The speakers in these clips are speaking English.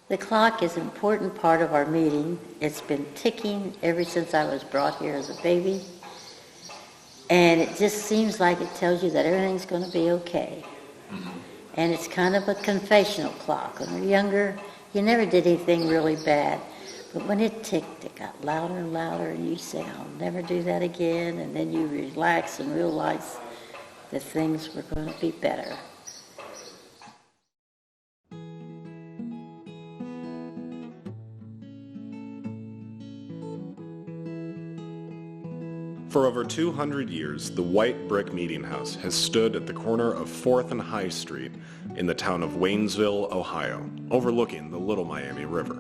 The clock is an important part of our meeting. It's been ticking ever since I was brought here as a baby. And it just seems like it tells you that everything's going to be okay. Mm-hmm. And it's kind of a confessional clock. When you're younger, you never did anything really bad. But when it ticked, it got louder and louder, and you say, I'll never do that again. And then you relax and realize that things were going to be better. For over 200 years, the white brick meeting house has stood at the corner of 4th and High Street in the town of Waynesville, Ohio, overlooking the Little Miami River.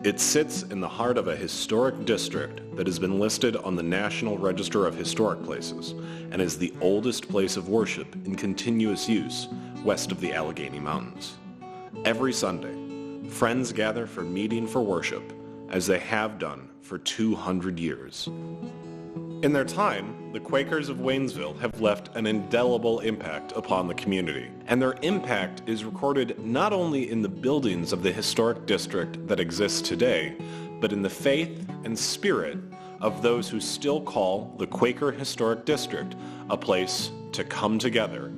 It sits in the heart of a historic district that has been listed on the National Register of Historic Places and is the oldest place of worship in continuous use west of the Allegheny Mountains. Every Sunday, friends gather for meeting for worship, as they have done for 200 years. In their time, the Quakers of Waynesville have left an indelible impact upon the community, and their impact is recorded not only in the buildings of the historic district that exists today, but in the faith and spirit of those who still call the Quaker Historic District a place to come together.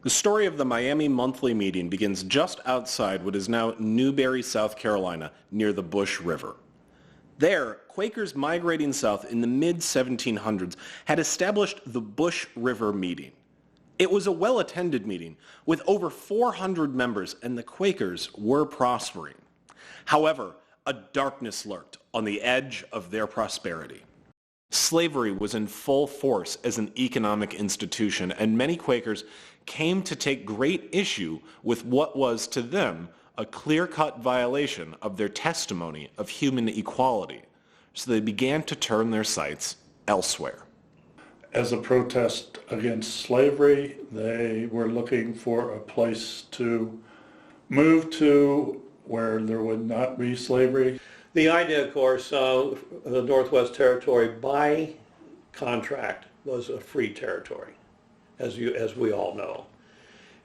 The story of the Miami Monthly Meeting begins just outside what is now Newberry, South Carolina, near the Bush River. There, Quakers migrating south in the mid-1700s had established the Bush River Meeting. It was a well-attended meeting with over 400 members, and the Quakers were prospering. However, a darkness lurked on the edge of their prosperity. Slavery was in full force as an economic institution, and many Quakers came to take great issue with what was to them a clear-cut violation of their testimony of human equality, so they began to turn their sights elsewhere. As a protest against slavery, they were looking for a place to move to where there would not be slavery. The idea, of course, the Northwest Territory by contract was a free territory, as we all know.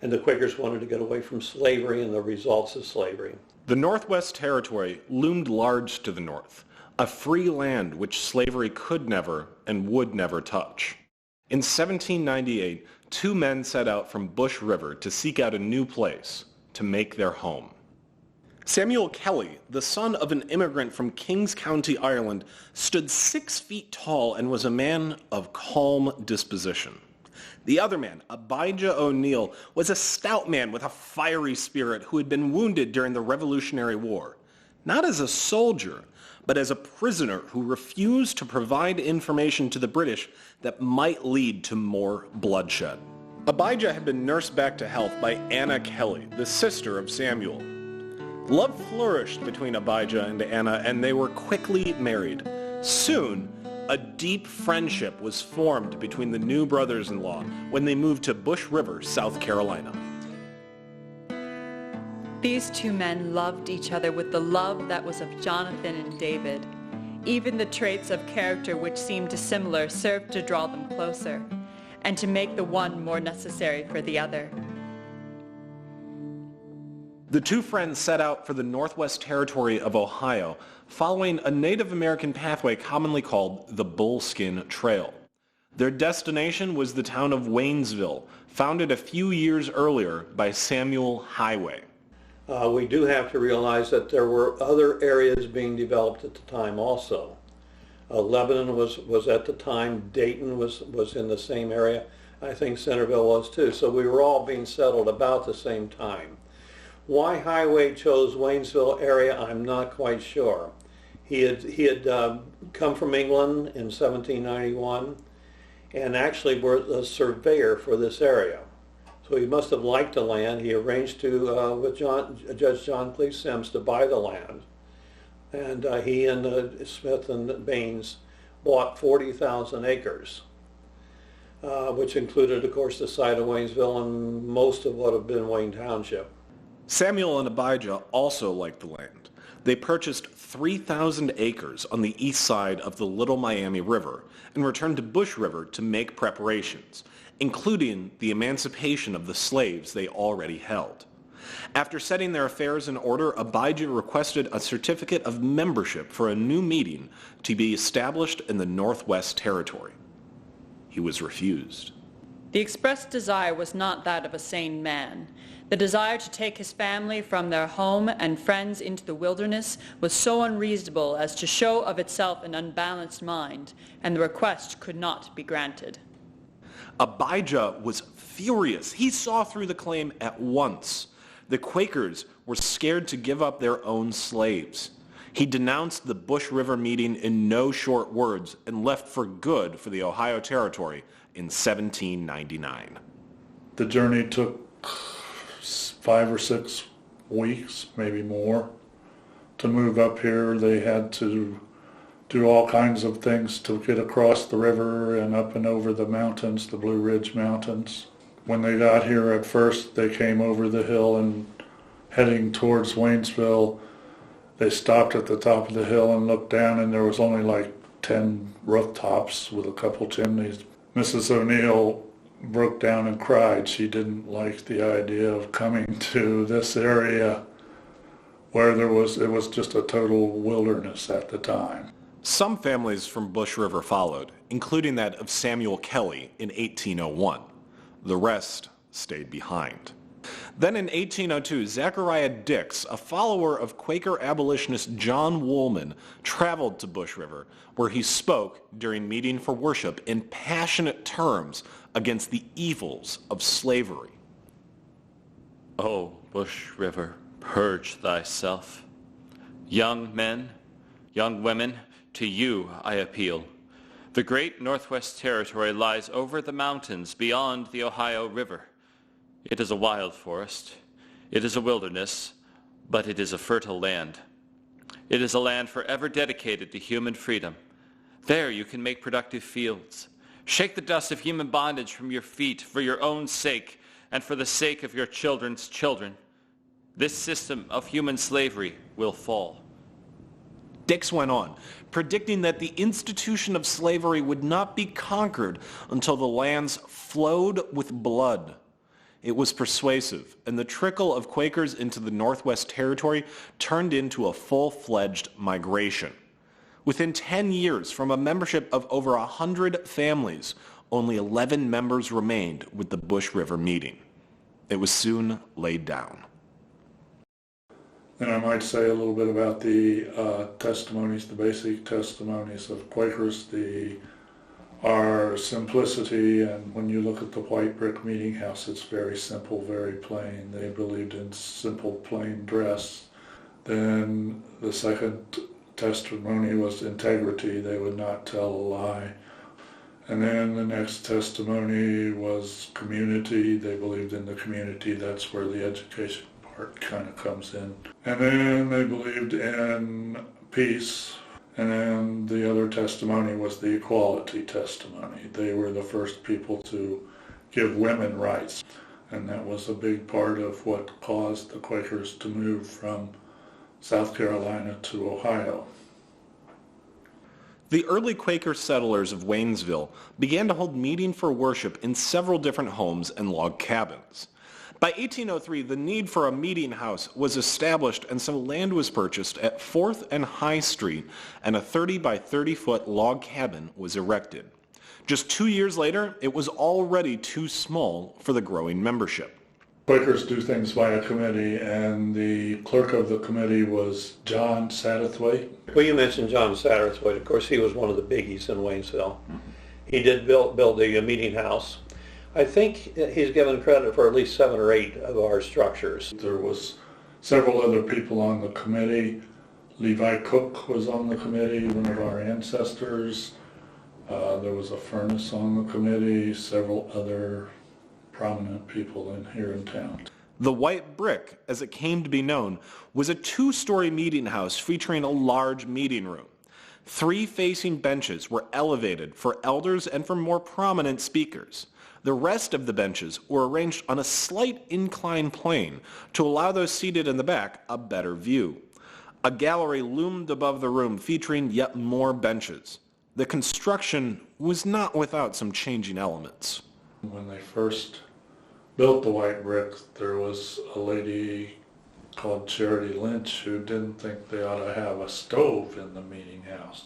And the Quakers wanted to get away from slavery and the results of slavery. The Northwest Territory loomed large to the north, a free land which slavery could never and would never touch. In 1798, two men set out from Bush River to seek out a new place to make their home. Samuel Kelly, the son of an immigrant from Kings County, Ireland, stood 6 feet tall and was a man of calm disposition. The other man, Abijah O'Neill, was a stout man with a fiery spirit who had been wounded during the Revolutionary War, not as a soldier, but as a prisoner who refused to provide information to the British that might lead to more bloodshed. Abijah had been nursed back to health by Anna Kelly, the sister of Samuel. Love flourished between Abijah and Anna, and they were quickly married. Soon, a deep friendship was formed between the new brothers-in-law when they moved to Bush River, South Carolina. These two men loved each other with the love that was of Jonathan and David. Even the traits of character which seemed dissimilar served to draw them closer, and to make the one more necessary for the other. The two friends set out for the Northwest Territory of Ohio, following a Native American pathway commonly called the Bullskin Trail. Their destination was the town of Waynesville, founded a few years earlier by Samuel Highway. We do have to realize that there were other areas being developed at the time also. Lebanon was at the time, Dayton was in the same area, I think Centerville was too, so we were all being settled about the same time. Why Highway chose Waynesville area, I'm not quite sure. He had come from England in 1791 and actually was a surveyor for this area. So he must have liked the land. He arranged with Judge John Cleese Sims to buy the land. And he and Smith and Baines bought 40,000 acres, which included, of course, the site of Waynesville and most of what had been Wayne Township. Samuel and Abijah also liked the land. They purchased 3,000 acres on the east side of the Little Miami River and returned to Bush River to make preparations, including the emancipation of the slaves they already held. After setting their affairs in order, Abijah requested a certificate of membership for a new meeting to be established in the Northwest Territory. He was refused. The expressed desire was not that of a sane man. The desire to take his family from their home and friends into the wilderness was so unreasonable as to show of itself an unbalanced mind, and the request could not be granted. Abijah was furious. He saw through the claim at once. The Quakers were scared to give up their own slaves. He denounced the Bush River meeting in no short words and left for good for the Ohio Territory in 1799. The journey took 5 or 6 weeks, maybe more, to move up here. They had to do all kinds of things to get across the river and up and over the mountains, the Blue Ridge Mountains. When they got here at first, they came over the hill and heading towards Waynesville. They stopped at the top of the hill and looked down, and there was only like 10 rooftops with a couple chimneys. Mrs. O'Neill broke down and cried. She didn't like the idea of coming to this area where it was just a total wilderness at the time. Some families from Bush River followed, including that of Samuel Kelly in 1801. The rest stayed behind. Then in 1802, Zechariah Dix, a follower of Quaker abolitionist John Woolman, traveled to Bush River, where he spoke during meeting for worship in passionate terms against the evils of slavery. O Bush River, purge thyself. Young men, young women, to you I appeal. The great Northwest Territory lies over the mountains beyond the Ohio River. It is a wild forest. It is a wilderness, but it is a fertile land. It is a land forever dedicated to human freedom. There you can make productive fields. Shake the dust of human bondage from your feet for your own sake and for the sake of your children's children. This system of human slavery will fall. Dix went on, predicting that the institution of slavery would not be conquered until the lands flowed with blood. It was persuasive, and the trickle of Quakers into the Northwest Territory turned into a full-fledged migration. Within 10 years, from a membership of over 100 families, only 11 members remained with the Bush River meeting. It was soon laid down. And I might say a little bit about the testimonies, the basic testimonies of Quakers, our simplicity, and when you look at the white brick meeting house, it's very simple, very plain. They believed in simple, plain dress. Then the second testimony was integrity. They would not tell a lie. And then the next testimony was community. They believed in the community. That's where the education part kind of comes in. And then they believed in peace. And then the other testimony was the equality testimony. They were the first people to give women rights. And that was a big part of what caused the Quakers to move from South Carolina to Ohio. The early Quaker settlers of Waynesville began to hold meeting for worship in several different homes and log cabins. By 1803, the need for a meeting house was established, and some land was purchased at 4th and High Street, and a 30 by 30 foot log cabin was erected. Just 2 years later, it was already too small for the growing membership. Quakers do things by a committee, and the clerk of the committee was John Satterthwaite. Well, you mentioned John Satterthwaite. Of course, he was one of the biggies in Waynesville. He did build the meeting house. I think he's given credit for at least 7 or 8 of our structures. There was several other people on the committee. Levi Cook was on the committee, one of our ancestors. There was a furnace on the committee, several other prominent people here in town. The White Brick, as it came to be known, was a 2-story meeting house featuring a large meeting room. 3 facing benches were elevated for elders and for more prominent speakers. The rest of the benches were arranged on a slight inclined plane to allow those seated in the back a better view. A gallery loomed above the room featuring yet more benches. The construction was not without some changing elements. When they first built the white brick, there was a lady called Charity Lynch who didn't think they ought to have a stove in the meeting house.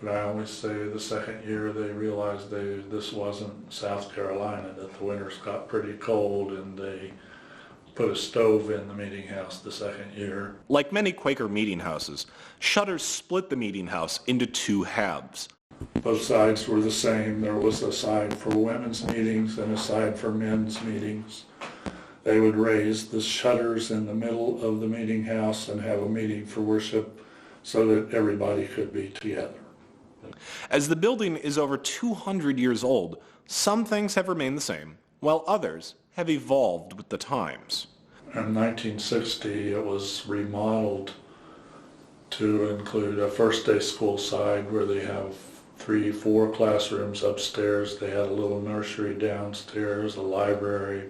But I always say the second year they realized this wasn't South Carolina, that the winters got pretty cold, and they put a stove in the meeting house the second year. Like many Quaker meeting houses, shutters split the meeting house into two halves. Both sides were the same. There was a side for women's meetings and a side for men's meetings. They would raise the shutters in the middle of the meeting house and have a meeting for worship so that everybody could be together. As the building is over 200 years old, some things have remained the same, while others have evolved with the times. In 1960, it was remodeled to include a first day school side where they have 3-4 classrooms upstairs. They had a little nursery downstairs, a library,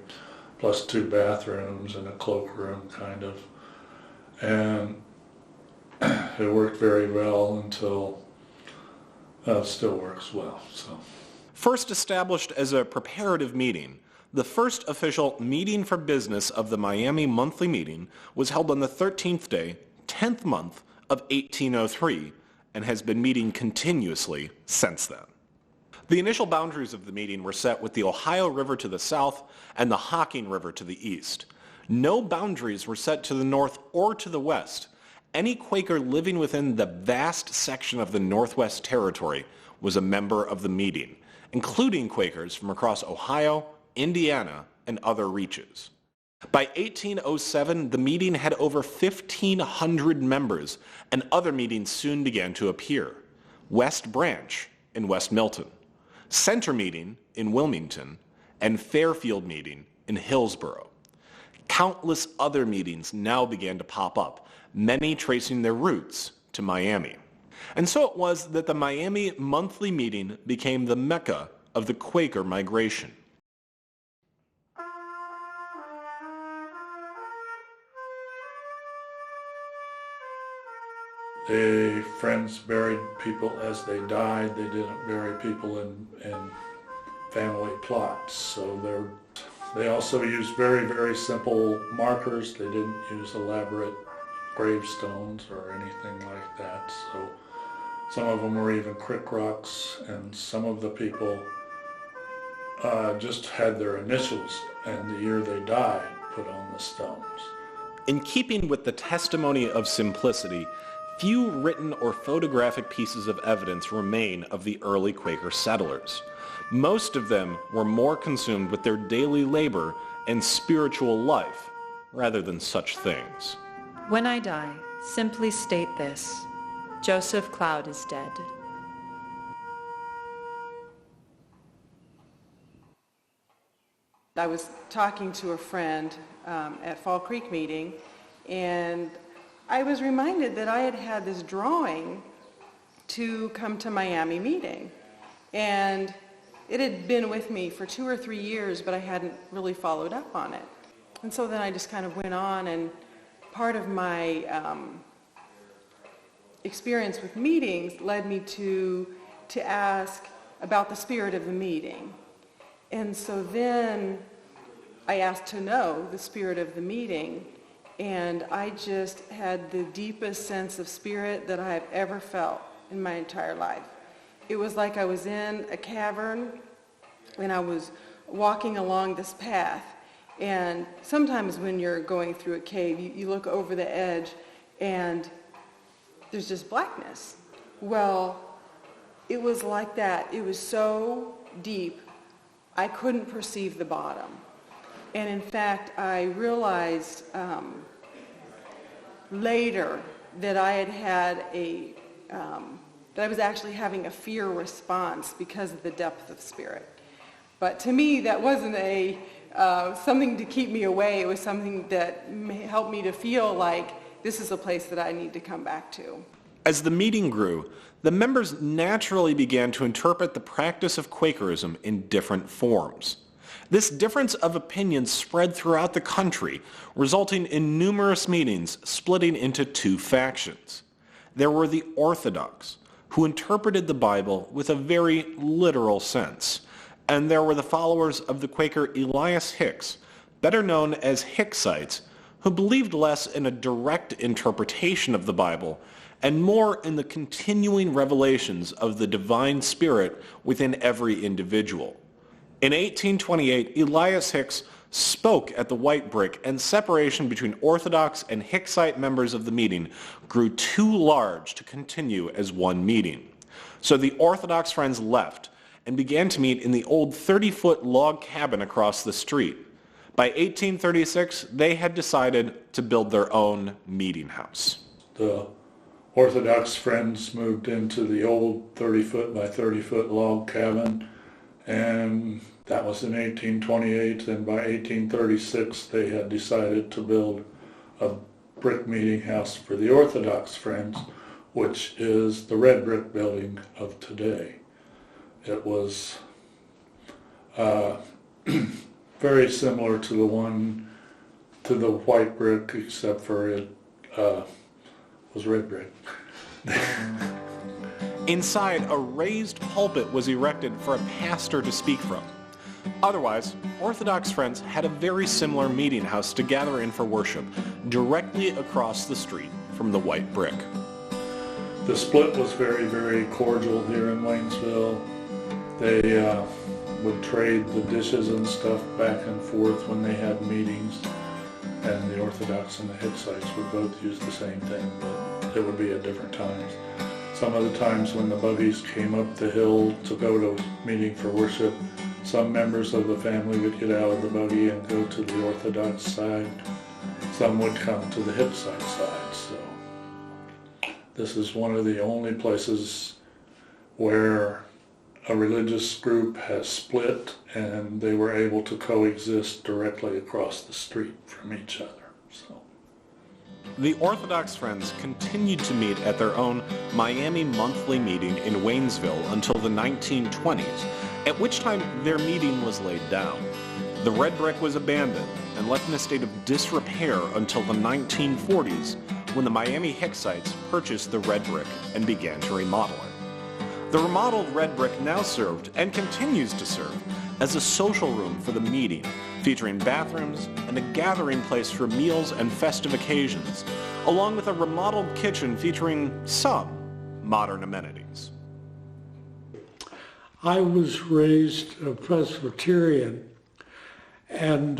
plus 2 bathrooms and a cloakroom kind of. And it worked very well until it still works well. So, First established as a preparative meeting, the first official meeting for business of the Miami monthly meeting was held on the 13th day, 10th month of 1803, and has been meeting continuously since then. The initial boundaries of the meeting were set with the Ohio River to the south and the Hocking River to the east. No boundaries were set to the north or to the west. Any Quaker living within the vast section of the Northwest Territory was a member of the meeting, including Quakers from across Ohio, Indiana, and other reaches. By 1807, the meeting had over 1,500 members, and other meetings soon began to appear. West Branch in West Milton, Center Meeting in Wilmington, and Fairfield Meeting in Hillsborough. Countless other meetings now began to pop up, many tracing their roots to Miami. And so it was that the Miami monthly meeting became the mecca of the Quaker migration. the Friends buried people as they died. They didn't bury people in family plots. So they also used very, very simple markers. They didn't use elaborate gravestones or anything like that. So some of them were even crick rocks, and some of the people just had their initials and the year they died put on the stones. In keeping with the testimony of simplicity, few written or photographic pieces of evidence remain of the early Quaker settlers. Most of them were more consumed with their daily labor and spiritual life rather than such things. When I die, simply state this: Joseph Cloud is dead. I was talking to a friend at Fall Creek meeting, and I was reminded that I had had this drawing to come to Miami meeting, and it had been with me for 2 or 3 years, but I hadn't really followed up on it. And so then I just kind of went on, and part of my experience with meetings led me to ask about the spirit of the meeting. And so then I asked to know the spirit of the meeting, and I just had the deepest sense of spirit that I have ever felt in my entire life. It was like I was in a cavern and I was walking along this path. And sometimes when you're going through a cave, you look over the edge and there's just blackness. Well, it was like that. It was so deep, I couldn't perceive the bottom. And in fact, I realized later that I had that I was actually having a fear response because of the depth of spirit. But to me, that wasn't something to keep me away. It was something that helped me to feel like this is a place that I need to come back to. As the meeting grew, the members naturally began to interpret the practice of Quakerism in different forms. This difference of opinion spread throughout the country, resulting in numerous meetings splitting into two factions. There were the Orthodox, who interpreted the Bible with a very literal sense, and there were the followers of the Quaker Elias Hicks, better known as Hicksites, who believed less in a direct interpretation of the Bible and more in the continuing revelations of the divine spirit within every individual. In 1828, Elias Hicks spoke at the White Brick, and separation between Orthodox and Hicksite members of the meeting grew too large to continue as one meeting. So the Orthodox friends left and began to meet in the old 30-foot log cabin across the street. By 1836, they had decided to build their own meeting house. The Orthodox friends moved into the old 30-foot by 30-foot log cabin, and that was in 1828, and by 1836 they had decided to build a brick meeting house for the Orthodox friends, which is the red brick building of today. It was very similar to the white brick, except for it was red brick. Inside, a raised pulpit was erected for a pastor to speak from. Otherwise, Orthodox friends had a very similar meeting house to gather in for worship, directly across the street from the White Brick. The split was very, very cordial here in Waynesville. They would trade the dishes and stuff back and forth when they had meetings, and the Orthodox and the Hicksites would both use the same thing, but it would be at different times. Some of the times when the buggies came up the hill to go to meeting for worship, some members of the family would get out of the buggy and go to the Orthodox side. Some would come to the Hicksite side. So this is one of the only places where a religious group has split and they were able to coexist directly across the street from each other. So the Orthodox friends continued to meet at their own Miami monthly meeting in Waynesville until the 1920s, at which time their meeting was laid down. The red brick was abandoned and left in a state of disrepair until the 1940s, when the Miami Hicksites purchased the red brick and began to remodel it. The remodeled red brick now served, and continues to serve, as a social room for the meeting, featuring bathrooms and a gathering place for meals and festive occasions, along with a remodeled kitchen featuring some modern amenities. I was raised a Presbyterian and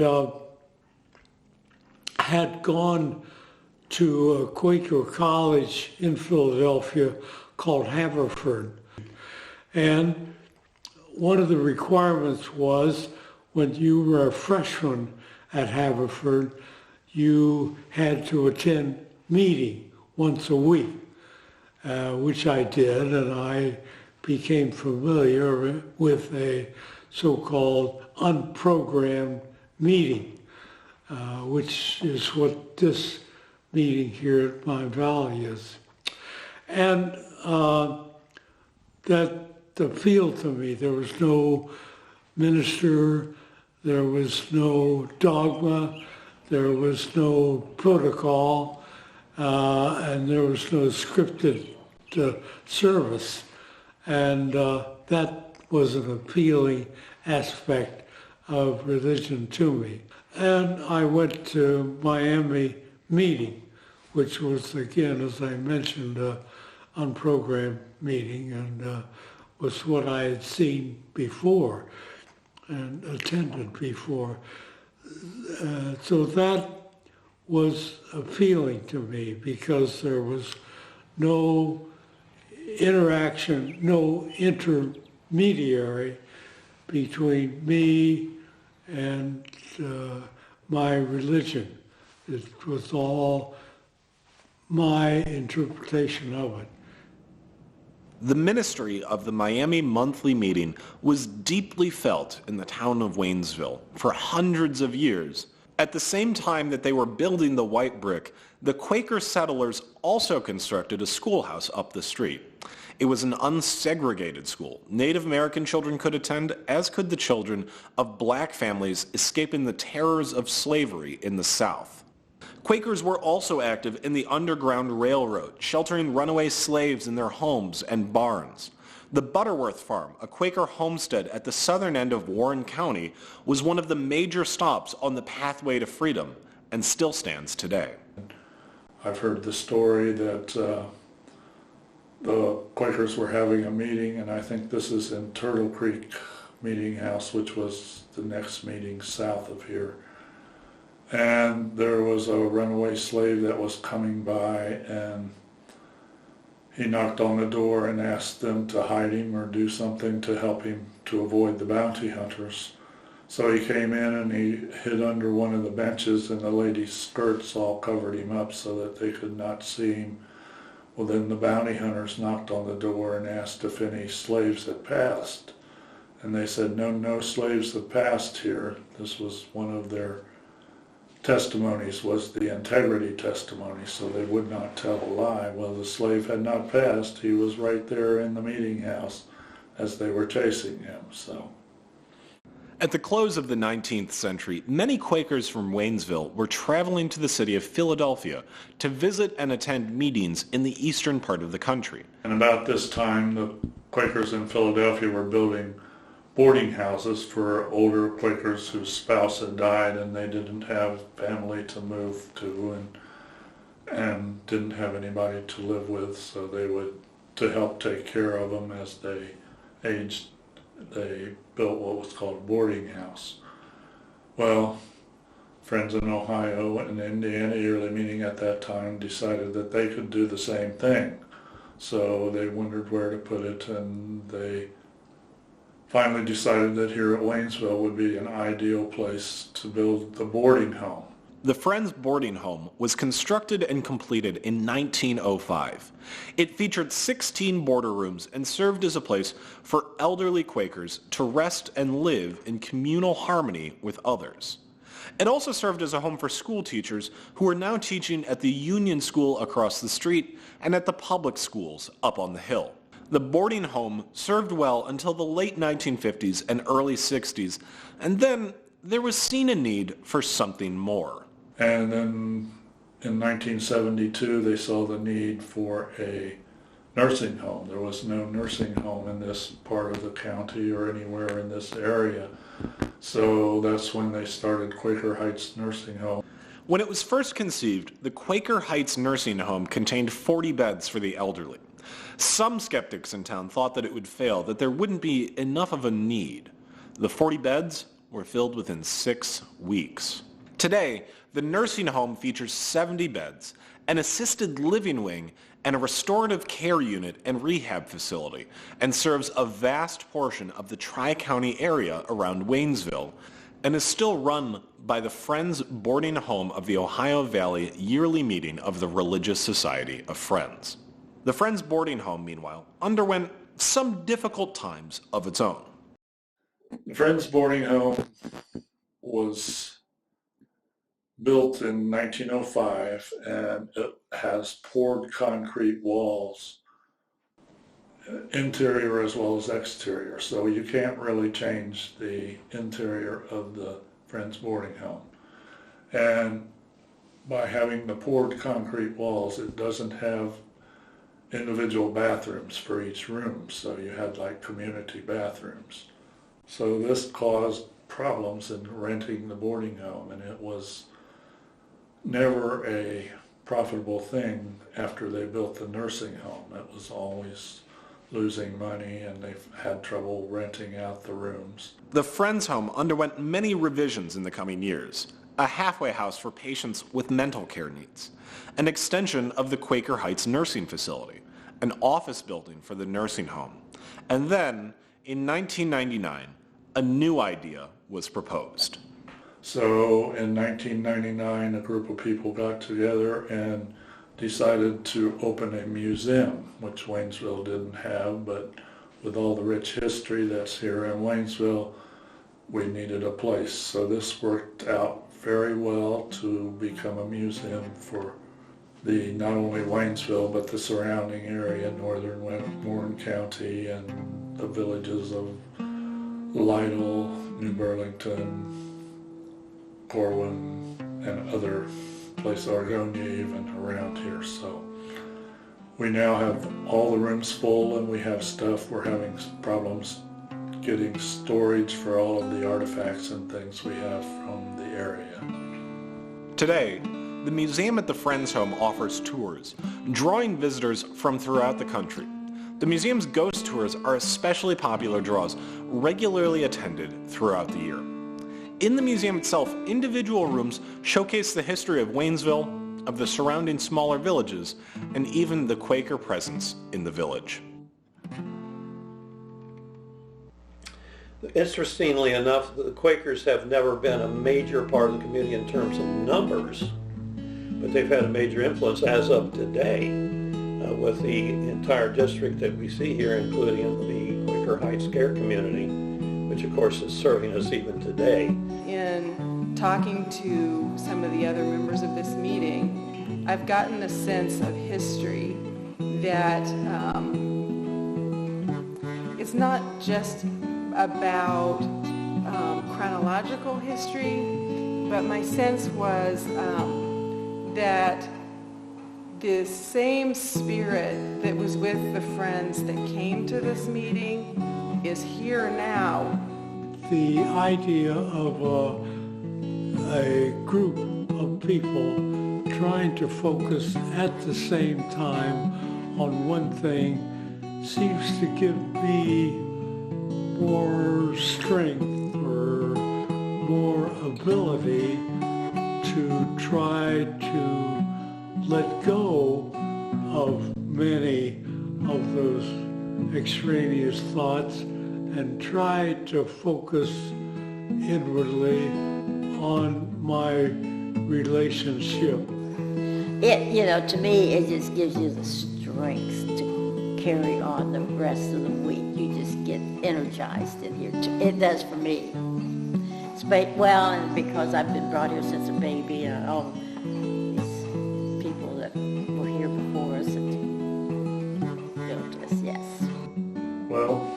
had gone to a Quaker college in Philadelphia called Haverford. And one of the requirements was when you were a freshman at Haverford, you had to attend meeting once a week, which I did, and I became familiar with a so-called unprogrammed meeting, which is what this meeting here at Pine Valley is. And that appealed to me. There was no minister, there was no dogma, there was no protocol, and there was no scripted service. And that was an appealing aspect of religion to me. And I went to Miami meeting, which was, again, as I mentioned, an unprogrammed meeting, and was what I had seen before and attended before. So that was appealing to me because there was no interaction, no intermediary between me and my religion. It was all my interpretation of it. The ministry of the Miami monthly meeting was deeply felt in the town of Waynesville for hundreds of years. At the same time that they were building the white brick, the Quaker settlers also constructed a schoolhouse up the street. It was an unsegregated school. Native American children could attend, as could the children of black families escaping the terrors of slavery in the South. Quakers were also active in the Underground Railroad, sheltering runaway slaves in their homes and barns. The Butterworth Farm, a Quaker homestead at the southern end of Warren County, was one of the major stops on the pathway to freedom and still stands today. I've heard the story that the Quakers were having a meeting, and I think this is in Turtle Creek Meeting House, which was the next meeting south of here. And there was a runaway slave that was coming by, and he knocked on the door and asked them to hide him or do something to help him to avoid the bounty hunters. So he came in and he hid under one of the benches, and the lady's skirts all covered him up so that they could not see him. Well, then the bounty hunters knocked on the door and asked if any slaves had passed. And they said, no slaves have passed here. This was one of their testimonies, was the integrity testimony, so they would not tell a lie. Well, the slave had not passed. He was right there in the meeting house as they were chasing him. So, at the close of the 19th century, many Quakers from Waynesville were traveling to the city of Philadelphia to visit and attend meetings in the eastern part of the country. and about this time, the Quakers in Philadelphia were building boarding houses for older Quakers whose spouse had died and they didn't have family to move to and didn't have anybody to live with, so they would, to help take care of them as they aged, they built what was called a boarding house. Well, friends in Ohio and Indiana yearly meeting at that time decided that they could do the same thing. So they wondered where to put it, and they finally decided that here at Waynesville would be an ideal place to build the boarding home. The Friends Boarding Home was constructed and completed in 1905. It featured 16 boarder rooms and served as a place for elderly Quakers to rest and live in communal harmony with others. It also served as a home for school teachers who are now teaching at the Union School across the street and at the public schools up on the hill. The boarding home served well until the late 1950s and early 60s, and then there was seen a need for something more. And then in 1972 they saw the need for a nursing home. There was no nursing home in this part of the county or anywhere in this area. So that's when they started Quaker Heights Nursing Home. When it was first conceived, the Quaker Heights Nursing Home contained 40 beds for the elderly. Some skeptics in town thought that it would fail, that there wouldn't be enough of a need. The 40 beds were filled within 6 weeks. Today, the nursing home features 70 beds, an assisted living wing, and a restorative care unit and rehab facility, and serves a vast portion of the Tri-County area around Waynesville, and is still run by the Friends Boarding Home of the Ohio Valley yearly meeting of the Religious Society of Friends. The Friends Boarding Home, meanwhile, underwent some difficult times of its own. The Friends Boarding Home was built in 1905, and it has poured concrete walls, interior as well as exterior, so you can't really change the interior of the Friends Boarding Home. And by having the poured concrete walls, it doesn't have individual bathrooms for each room, so you had like community bathrooms. So this caused problems in renting the boarding home, and it was never a profitable thing after they built the nursing home. It was always losing money, and they've had trouble renting out the rooms. The Friends Home underwent many revisions in the coming years. A halfway house for patients with mental care needs, an extension of the Quaker Heights nursing facility, an office building for the nursing home, and then, in 1999, a new idea was proposed. So in 1999, a group of people got together and decided to open a museum, which Waynesville didn't have, but with all the rich history that's here in Waynesville, we needed a place. So this worked out very well to become a museum for the not only Waynesville but the surrounding area, northern Warren County and the villages of Lytle, New Burlington, Corwin, and other places, Argonia even around here. So We now have all the rooms full and we have stuff. We're having problems getting storage for all of the artifacts and things we have from the area. Today, the museum at the Friends Home offers tours, drawing visitors from throughout the country. The museum's ghost tours are especially popular draws, regularly attended throughout the year. In the museum itself, individual rooms showcase the history of Waynesville, of the surrounding smaller villages, and even the Quaker presence in the village. Interestingly enough, the Quakers have never been a major part of the community in terms of numbers, but they've had a major influence as of today with the entire district that we see here, including the Quaker Heights Care community, which of course is serving us even today. In talking to some of the other members of this meeting, I've gotten a sense of history that it's not just about chronological history, but my sense was that this same spirit that was with the friends that came to this meeting is here now. The idea of a group of people trying to focus at the same time on one thing seems to give me more strength or more ability to try to let go of many of those extraneous thoughts and try to focus inwardly on my relationship. To me, it just gives you the strength to carry on the rest of the week. You just get energized in here. It does for me. And because I've been brought here since a baby, all these people that were here before us and built us, yes. Well,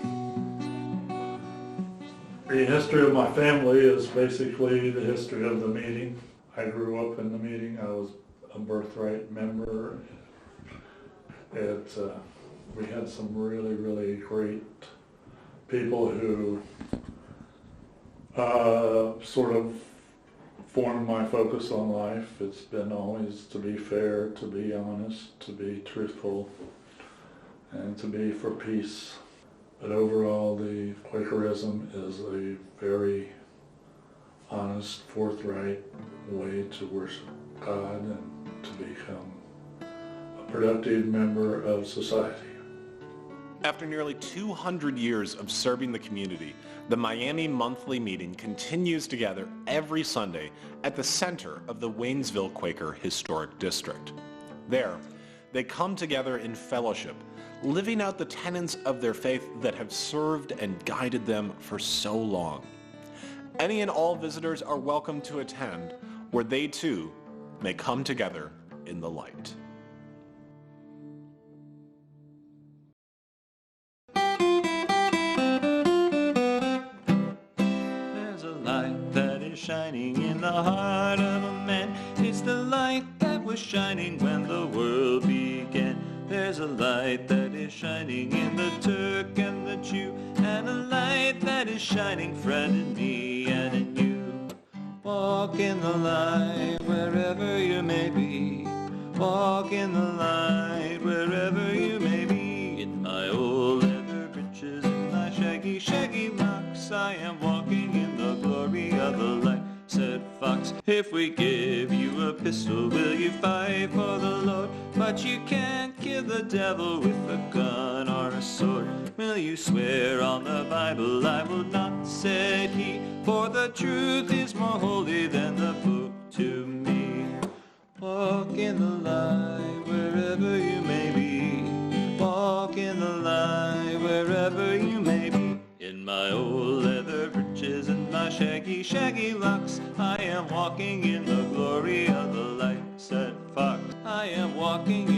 the history of my family is basically the history of the meeting. I grew up in the meeting. I was a birthright member. We had some really, really great people who sort of formed my focus on life. It's been always to be fair, to be honest, to be truthful, and to be for peace. But overall, the Quakerism is a very honest, forthright way to worship God and to become a productive member of society. After nearly 200 years of serving the community, the Miami Monthly Meeting continues to gather every Sunday at the center of the Waynesville Quaker Historic District. There, they come together in fellowship, living out the tenets of their faith that have served and guided them for so long. Any and all visitors are welcome to attend, where they too may come together in the light. There's a light that is shining in the heart of a man. It's the light that was shining when the world began. There's a light that is shining in the Turk and the Jew, and a light that is shining, friend, in me and in you. Walk in the light wherever you may be. Walk in the light wherever you may be. In my old leather breeches, in my shaggy, shaggy locks, I am walking in the glory of the light. Said Fox, if we give you a pistol, will you fight for the Lord? But you can't kill the devil with a gun or a sword. Will you swear on the Bible? I will not, said he, for the truth is more holy than the book to me. Walk in the light wherever you may be. Walk in the light wherever you may be. In my old leather breeches and my shaggy, shaggy locks, I am walking in the glory of the light, said Fox. I am walking